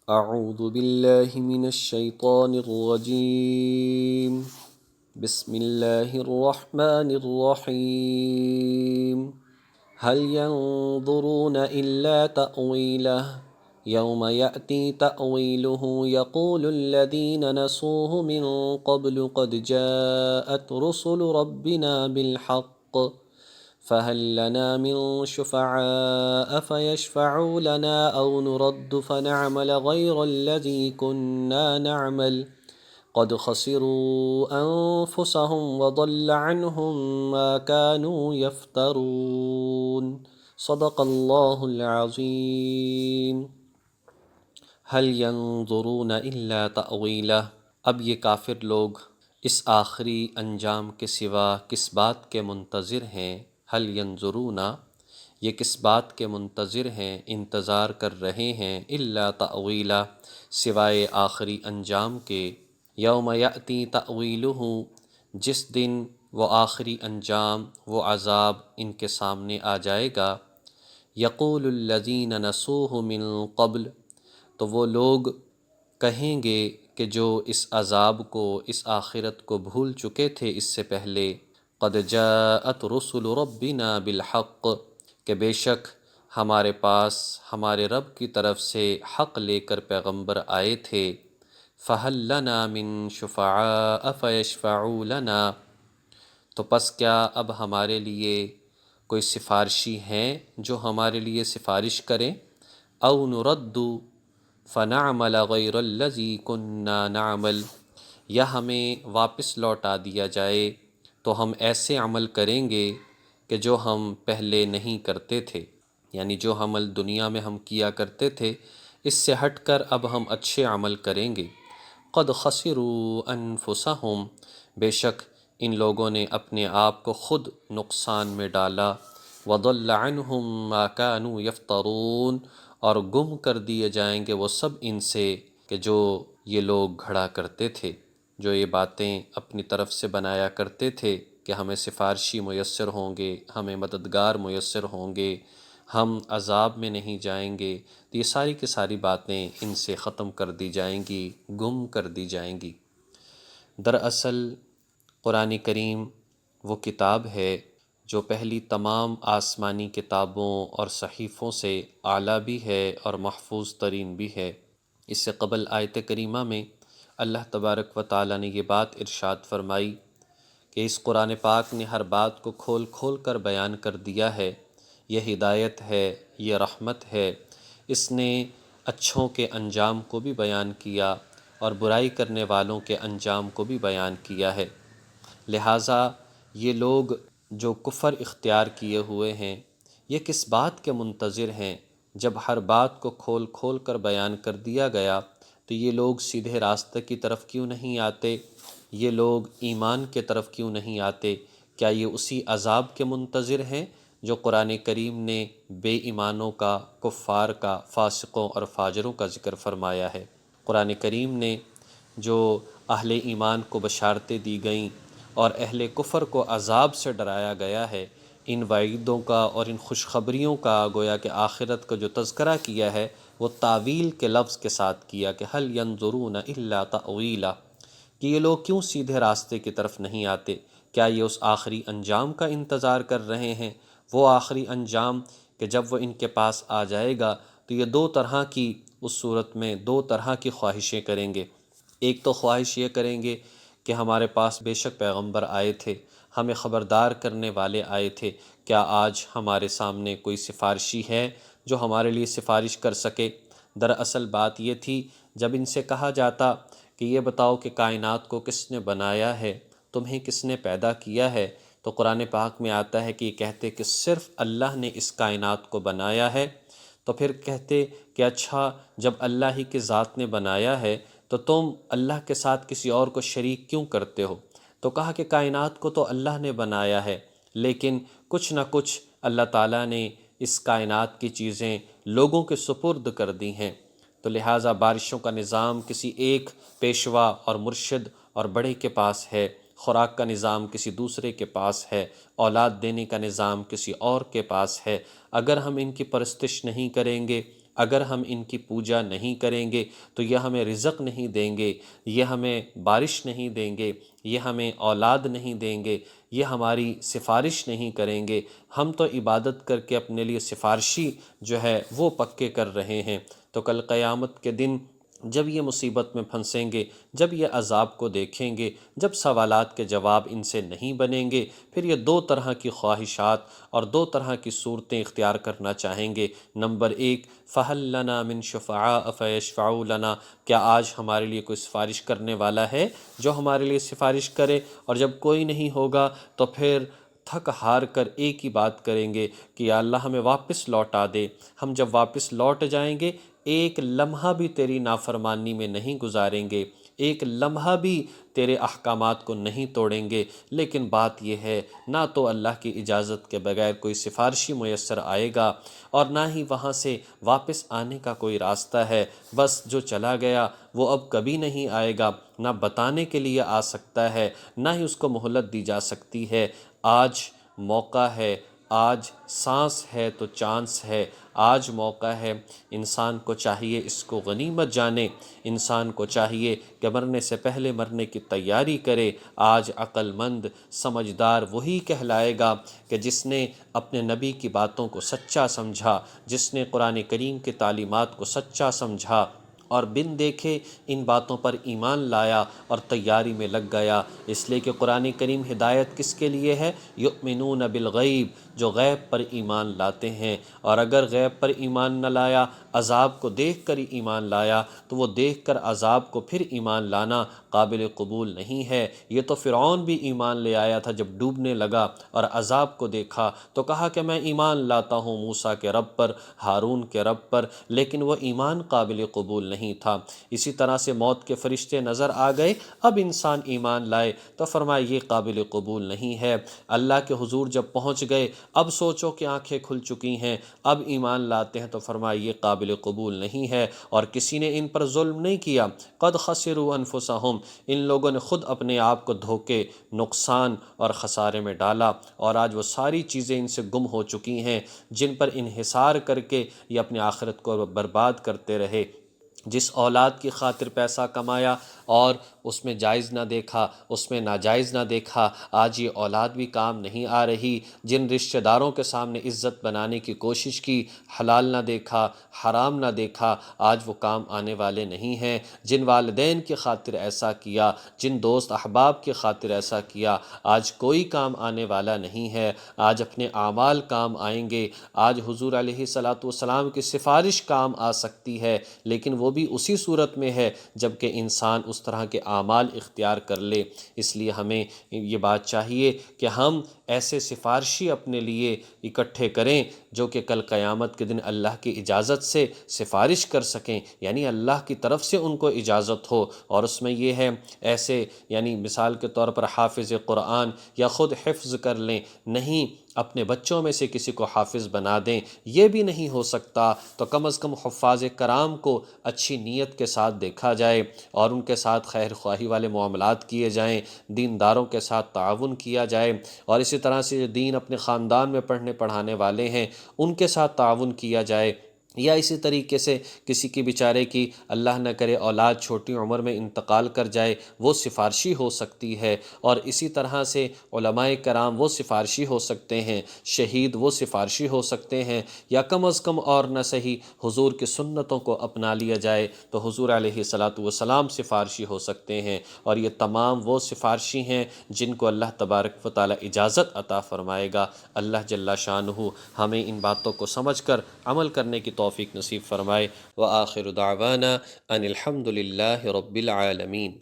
اعوذ باللہ من الشیطان الرجیم بسم اللہ الرحمن الرحیم هل ينظرون إلا تأويله يوم يأتي تأويله يقول الذين نسوه من قبل قد جاءت رسل ربنا بالحق فهل لنا من شفعاء فيشفعوا لنا أو نرد فنعمل غير الذي كنا نعمل قد خسروا أنفسهم وضل عنهم ما كانوا يفترون صدق اللہ العظیم۔ هل ينظرون إلا تأویلہ، اب یہ کافر لوگ اس آخری انجام کے سوا کس بات کے منتظر ہیں؟ هل ينظرون، یہ کس بات کے منتظر ہیں، انتظار کر رہے ہیں، الا تأویلہ، سوائے آخری انجام کے، یوم یأتی تأویلہ، جس دن وہ آخری انجام، وہ عذاب ان کے سامنے آ جائے گا، یقول الذین نسوہ من قبل، تو وہ لوگ کہیں گے کہ جو اس عذاب کو، اس آخرت کو بھول چکے تھے اس سے پہلے، قد جاءت رسل ربنا بالحق، کہ بے شک ہمارے پاس ہمارے رب کی طرف سے حق لے کر پیغمبر آئے تھے، فہل لنا من شفعاء فیشفعوا لنا، تو پس کیا اب ہمارے لیے کوئی سفارشی ہیں جو ہمارے لیے سفارش کریں، او نرد فنعمل غیر الذی کنا نعمل، یا ہمیں واپس لوٹا دیا جائے تو ہم ایسے عمل کریں گے کہ جو ہم پہلے نہیں کرتے تھے، یعنی جو عمل دنیا میں ہم کیا کرتے تھے اس سے ہٹ کر اب ہم اچھے عمل کریں گے۔ قد خسروا انفسہم، بے شک ان لوگوں نے اپنے آپ کو خود نقصان میں ڈالا، وضل عنہم ما كانوا یفترون، اور گم کر دیے جائیں گے وہ سب ان سے کہ جو یہ لوگ گھڑا کرتے تھے، جو یہ باتیں اپنی طرف سے بنایا کرتے تھے کہ ہمیں سفارشی میسر ہوں گے، ہمیں مددگار میسر ہوں گے، ہم عذاب میں نہیں جائیں گے، تو یہ ساری کی ساری باتیں ان سے ختم کر دی جائیں گی، گم کر دی جائیں گی۔ دراصل قرآن کریم وہ کتاب ہے جو پہلی تمام آسمانی کتابوں اور صحیفوں سے اعلیٰ بھی ہے اور محفوظ ترین بھی ہے۔ اس سے قبل آیت کریمہ میں اللہ تبارک و تعالیٰ نے یہ بات ارشاد فرمائی کہ اس قرآن پاک نے ہر بات کو کھول کھول کر بیان کر دیا ہے، یہ ہدایت ہے، یہ رحمت ہے، اس نے اچھوں کے انجام کو بھی بیان کیا اور برائی کرنے والوں کے انجام کو بھی بیان کیا ہے۔ لہٰذا یہ لوگ جو کفر اختیار کیے ہوئے ہیں، یہ کس بات کے منتظر ہیں؟ جب ہر بات کو کھول کھول کر بیان کر دیا گیا تو یہ لوگ سیدھے راستے کی طرف کیوں نہیں آتے؟ یہ لوگ ایمان کے طرف کیوں نہیں آتے؟ کیا یہ اسی عذاب کے منتظر ہیں جو قرآن کریم نے بے ایمانوں کا، کفار کا، فاسقوں اور فاجروں کا ذکر فرمایا ہے؟ قرآن کریم نے جو اہل ایمان کو بشارتیں دی گئیں اور اہل کفر کو عذاب سے ڈرایا گیا ہے، ان وعیدوں کا اور ان خوشخبریوں کا گویا کہ آخرت کا جو تذکرہ کیا ہے وہ تعویل کے لفظ کے ساتھ کیا کہ هل ينظرون الا تأویلہ، کہ یہ لوگ کیوں سیدھے راستے کی طرف نہیں آتے؟ کیا یہ اس آخری انجام کا انتظار کر رہے ہیں؟ وہ آخری انجام کہ جب وہ ان کے پاس آ جائے گا تو یہ دو طرح کی، اس صورت میں دو طرح کی خواہشیں کریں گے۔ ایک تو خواہش یہ کریں گے کہ ہمارے پاس بے شک پیغمبر آئے تھے، ہمیں خبردار کرنے والے آئے تھے، کیا آج ہمارے سامنے کوئی سفارشی ہے جو ہمارے لیے سفارش کر سکے؟ دراصل بات یہ تھی جب ان سے کہا جاتا کہ یہ بتاؤ کہ کائنات کو کس نے بنایا ہے، تمہیں کس نے پیدا کیا ہے، تو قرآن پاک میں آتا ہے کہ یہ کہتے کہ صرف اللہ نے اس کائنات کو بنایا ہے، تو پھر کہتے کہ اچھا جب اللہ ہی کی ذات نے بنایا ہے تو تم اللہ کے ساتھ کسی اور کو شریک کیوں کرتے ہو؟ تو کہا کہ کائنات کو تو اللہ نے بنایا ہے، لیکن کچھ نہ کچھ اللہ تعالیٰ نے اس کائنات کی چیزیں لوگوں کے سپرد کر دی ہیں، تو لہٰذا بارشوں کا نظام کسی ایک پیشوا اور مرشد اور بڑے کے پاس ہے، خوراک کا نظام کسی دوسرے کے پاس ہے، اولاد دینے کا نظام کسی اور کے پاس ہے۔ اگر ہم ان کی پرستش نہیں کریں گے، اگر ہم ان کی پوجا نہیں کریں گے تو یہ ہمیں رزق نہیں دیں گے، یہ ہمیں بارش نہیں دیں گے، یہ ہمیں اولاد نہیں دیں گے، یہ ہماری سفارش نہیں کریں گے۔ ہم تو عبادت کر کے اپنے لیے سفارشی جو ہے وہ پکے کر رہے ہیں۔ تو کل قیامت کے دن جب یہ مصیبت میں پھنسیں گے، جب یہ عذاب کو دیکھیں گے، جب سوالات کے جواب ان سے نہیں بنیں گے، پھر یہ دو طرح کی خواہشات اور دو طرح کی صورتیں اختیار کرنا چاہیں گے۔ نمبر ایک، فَهَلْ لَنَا مِن شُفَعَاءَ فَيَشْفَعُوا لَنَا، کیا آج ہمارے لیے کوئی سفارش کرنے والا ہے جو ہمارے لیے سفارش کرے؟ اور جب کوئی نہیں ہوگا تو پھر تھک ہار کر ایک ہی بات کریں گے کہ یا اللہ ہمیں واپس لوٹا دے۔ ہم جب واپس لوٹ جائیں گے ایک لمحہ بھی تیری نافرمانی میں نہیں گزاریں گے، ایک لمحہ بھی تیرے احکامات کو نہیں توڑیں گے، لیکن بات یہ ہے نہ تو اللہ کی اجازت کے بغیر کوئی سفارشی میسر آئے گا اور نہ ہی وہاں سے واپس آنے کا کوئی راستہ ہے۔ بس جو چلا گیا وہ اب کبھی نہیں آئے گا، نہ بتانے کے لیے آ سکتا ہے، نہ ہی اس کو مہلت دی جا سکتی ہے۔ آج موقع ہے، آج سانس ہے تو چانس ہے، آج موقع ہے۔ انسان کو چاہیے اس کو غنیمت جانے، انسان کو چاہیے کہ مرنے سے پہلے مرنے کی تیاری کرے۔ آج عقل مند سمجھدار وہی کہلائے گا کہ جس نے اپنے نبی کی باتوں کو سچا سمجھا، جس نے قرآن کریم کی تعلیمات کو سچا سمجھا اور بن دیکھے ان باتوں پر ایمان لایا اور تیاری میں لگ گیا۔ اس لیے کہ قرآن کریم ہدایت کس کے لیے ہے؟ یؤمنون بالغیب، جو غیب پر ایمان لاتے ہیں۔ اور اگر غیب پر ایمان نہ لایا، عذاب کو دیکھ کر ایمان لایا، تو وہ دیکھ کر عذاب کو پھر ایمان لانا قابل قبول نہیں ہے۔ یہ تو فرعون بھی ایمان لے آیا تھا جب ڈوبنے لگا اور عذاب کو دیکھا تو کہا کہ میں ایمان لاتا ہوں موسیٰ کے رب پر، ہارون کے رب پر، لیکن وہ ایمان قابل قبول نہیں تھا۔ اسی طرح سے موت کے فرشتے نظر آ گئے، اب انسان ایمان لائے تو فرمایا یہ قابل قبول نہیں ہے۔ اللہ کے حضور جب پہنچ گئے، اب سوچو کہ آنکھیں کھل چکی ہیں، اب ایمان لاتے ہیں تو فرمایا یہ قابل قبول نہیں ہے۔ اور کسی نے ان پر ظلم نہیں کیا، قد خسروا انفسہم، ان لوگوں نے خود اپنے آپ کو دھوکے، نقصان اور خسارے میں ڈالا، اور آج وہ ساری چیزیں ان سے گم ہو چکی ہیں جن پر انحصار کر کے یہ اپنے آخرت کو برباد کرتے رہے۔ جس اولاد کی خاطر پیسہ کمایا اور اس میں جائز نہ دیکھا، اس میں ناجائز نہ دیکھا، آج یہ اولاد بھی کام نہیں آ رہی۔ جن رشتہ داروں کے سامنے عزت بنانے کی کوشش کی، حلال نہ دیکھا، حرام نہ دیکھا، آج وہ کام آنے والے نہیں ہیں۔ جن والدین کی خاطر ایسا کیا، جن دوست احباب کی خاطر ایسا کیا، آج کوئی کام آنے والا نہیں ہے۔ آج اپنے اعمال کام آئیں گے، آج حضور علیہ الصلاۃ والسلام کی سفارش کام آ سکتی ہے، لیکن وہ بھی اسی صورت میں ہے جب کہ انسان اس طرح کے اعمال اختیار کر لے۔ اس لیے ہمیں یہ بات چاہیے کہ ہم ایسے سفارشی اپنے لیے اکٹھے کریں جو کہ کل قیامت کے دن اللہ کی اجازت سے سفارش کر سکیں، یعنی اللہ کی طرف سے ان کو اجازت ہو۔ اور اس میں یہ ہے ایسے یعنی مثال کے طور پر حافظ قرآن یا خود حفظ کر لیں، نہیں اپنے بچوں میں سے کسی کو حافظ بنا دیں، یہ بھی نہیں ہو سکتا تو کم از کم حفاظ کرام کو اچھی نیت کے ساتھ دیکھا جائے اور ان کے ساتھ خیر خواہی والے معاملات کیے جائیں، دینداروں کے ساتھ تعاون کیا جائے، اور اسی طرح سے جو دین اپنے خاندان میں پڑھنے پڑھانے والے ہیں ان کے ساتھ تعاون کیا جائے۔ یا اسی طریقے سے کسی کی بیچارے کی اللہ نہ کرے اولاد چھوٹی عمر میں انتقال کر جائے، وہ سفارشی ہو سکتی ہے۔ اور اسی طرح سے علماء کرام وہ سفارشی ہو سکتے ہیں، شہید وہ سفارشی ہو سکتے ہیں، یا کم از کم اور نہ صحیح حضور کی سنتوں کو اپنا لیا جائے تو حضور علیہ الصلاۃ والسلام سفارشی ہو سکتے ہیں۔ اور یہ تمام وہ سفارشی ہیں جن کو اللہ تبارک و تعالی اجازت عطا فرمائے گا۔ اللہ جل شانہ ہمیں ان باتوں کو سمجھ کر عمل کرنے کی توفیق نصیب فرمائے۔ وآخر دعوانا ان الحمد للہ رب العالمین۔